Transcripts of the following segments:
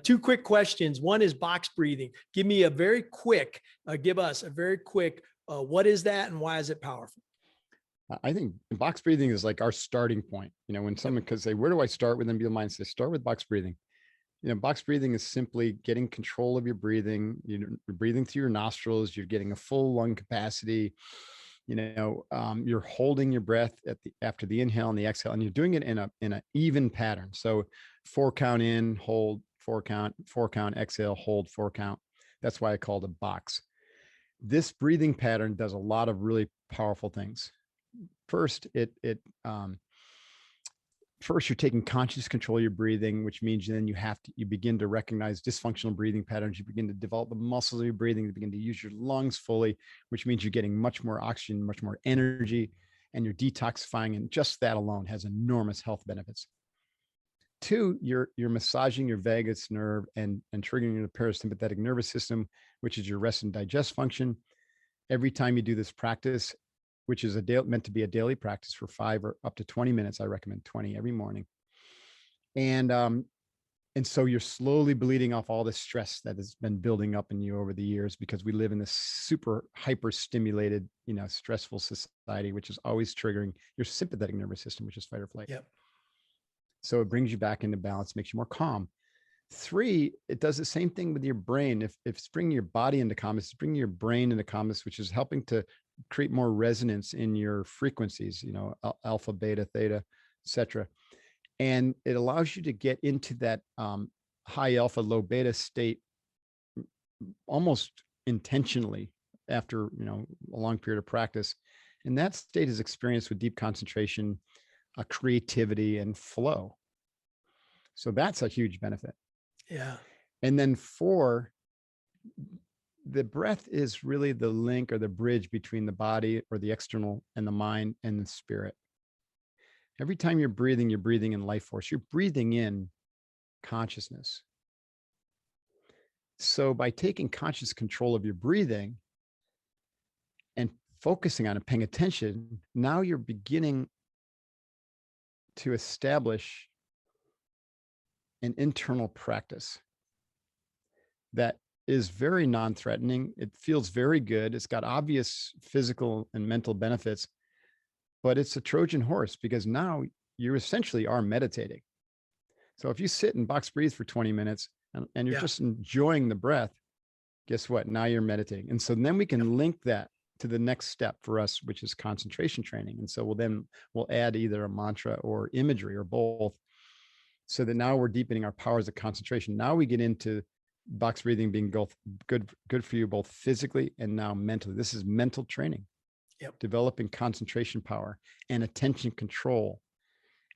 Two quick questions. One is box breathing. Give us a very quick, what is that and why is it powerful? I think box breathing is like our starting point. When Yep. someone could say, where do I start with them? Be the mind say, start with box breathing. Box breathing is simply getting control of your breathing. You're breathing through your nostrils. You're getting a full lung capacity. You're holding your breath after the inhale and the exhale, and you're doing it in an even pattern. So 4 count in, hold, 4 count, 4 count, exhale, hold, 4 count. That's why I called it box. This breathing pattern does a lot of really powerful things. First, you're taking conscious control of your breathing, which means then you begin to recognize dysfunctional breathing patterns. You begin to develop the muscles of your breathing, you begin to use your lungs fully, which means you're getting much more oxygen, much more energy, and you're detoxifying. And just that alone has enormous health benefits. Two, you're massaging your vagus nerve and triggering the parasympathetic nervous system, which is your rest and digest function. Every time you do this practice, which is meant to be a daily practice for 5 or up to 20 minutes. I recommend 20 every morning. And so you're slowly bleeding off all the stress that has been building up in you over the years, because we live in this super hyper stimulated, stressful society, which is always triggering your sympathetic nervous system, which is fight or flight. Yep. So it brings you back into balance, makes you more calm. 3, it does the same thing with your brain. If it's bringing your body into calmness, it's bringing your brain into calmness, which is helping to create more resonance in your frequencies, alpha, beta, theta, etc. And it allows you to get into that high alpha, low beta state almost intentionally after, a long period of practice. And that state is experienced with deep concentration, creativity, and flow. So that's a huge benefit. Yeah. And then 4, the breath is really the link or the bridge between the body or the external and the mind and the spirit. Every time you're breathing in life force. You're breathing in consciousness. So by taking conscious control of your breathing and focusing on it, paying attention, now you're beginning to establish an internal practice that is very non-threatening. It feels very good. It's got obvious physical and mental benefits, but it's a Trojan horse because now you essentially are meditating. So if you sit and box breathe for 20 minutes and you're just enjoying the breath, guess what? Now you're meditating. And so then we can link that to the next step for us, which is concentration training. And so we'll add either a mantra or imagery or both, so that now we're deepening our powers of concentration. Now we get into box breathing being both good for you, both physically and now mentally. This is mental training. Yep. Developing concentration power and attention control,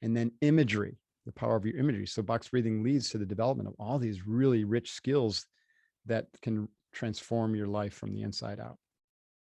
and then imagery, the power of your imagery. So box breathing leads to the development of all these really rich skills that can transform your life from the inside out.